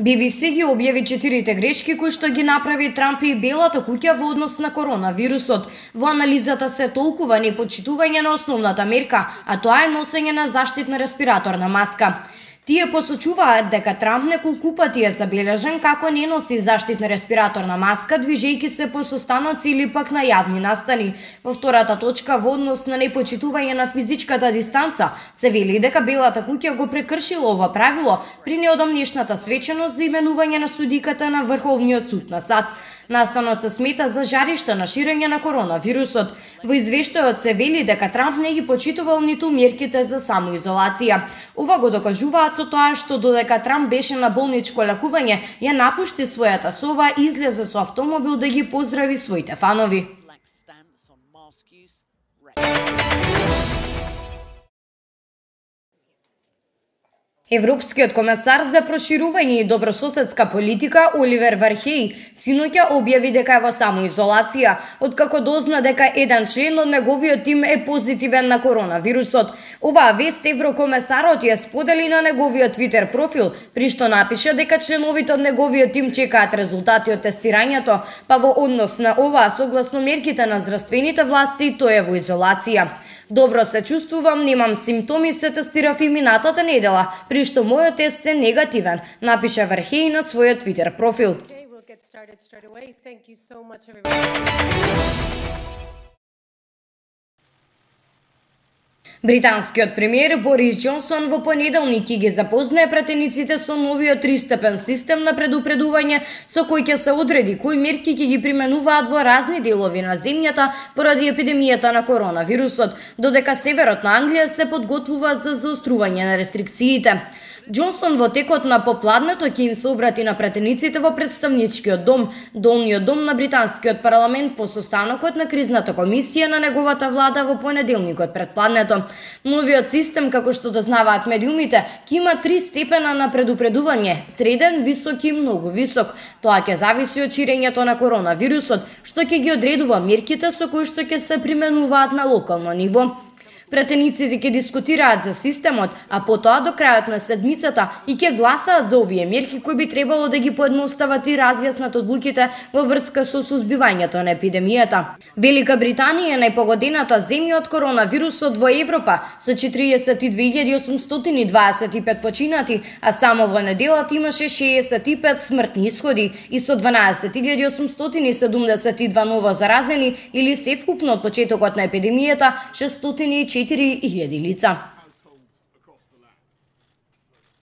BBC ги објави 4 грешки кои што ги направи Трамп и Белата куќа во однос на коронавирусот. Во анализата се толкува непочитување на основната мерка, а тоа е носење на заштитна респираторна маска. Тие посочуваат дека Трамп неколку пати е забележан како не носи заштитна респираторна маска, движејќи се по состаноци или пак на јавни настани. Во втората точка во однос на непочитување на физичката дистанца, се вели дека Белата куќа го прекршила ова правило при неодамнешната свеченост за именување на судиката на Врховниот суд на САД. Настанот се смета за жариште на ширење на коронавирусот. Во извештајот се вели дека Трамп не ги почитувал ниту мерките за самоизолација. Ова го докажуваат со тоа што додека Трамп беше на болничко лекување, ја напушти својата соба и излезе со автомобил да ги поздрави своите фанови. Европскиот комесар за проширување и добрососедска политика Оливер Вархеј синоќа објави дека е во самоизолација, откако дозна дека еден член од неговиот тим е позитивен на коронавирусот. Оваа вест еврокомесарот ја сподели на неговиот Твитер профил, при што напиша дека членовите од неговиот тим чекаат резултати од тестирањето, па во однос на ова, согласно мерките на здравствените власти, тој е во изолација. Добро се чувствувам, немам симптоми, се тестирав и минатата недела, при што мојот тест е негативен, напиша Вархеј на својот Твитер профил. Британскиот премиер Борис Џонсон во понеделник ќе ги запознае пратениците со новиот 3-степен систем на предупредување со кој ќе се одреди кои мерки ќе ги применуваат во разни делови на земјата поради епидемијата на коронавирусот, додека северот на Англија се подготвува за заострување на рестрикциите. Џонсон во текот на попладнето ќе им се обрати на пратениците во представничкиот дом, долниот дом на британскиот парламент по состанокот на кризната комисија на неговата влада во понеделникот предпладнето. Новиот систем, како што дознаваат медиумите, ќе има 3 степена на предупредување: среден, висок и многу висок. Тоа ќе зависи од ширењето на коронавирусот, што ќе ги одредува мерките со кои што ќе се применуваат на локално ниво. Пратениците ќе дискутираат за системот, а потоа до крајот на седмицата и ќе гласаат за овие мерки кои би требало да ги поедностават и разјаснат одлуките во врска со сузбивањето на епидемијата. Велика Британија е најпогодената земја од коронавирусот во Европа со 42.825 починати, а само во неделата имаше 65 смртни исходи и со 12.872 ново заразени или севкупно од почетокот на епидемијата 604.000 лица.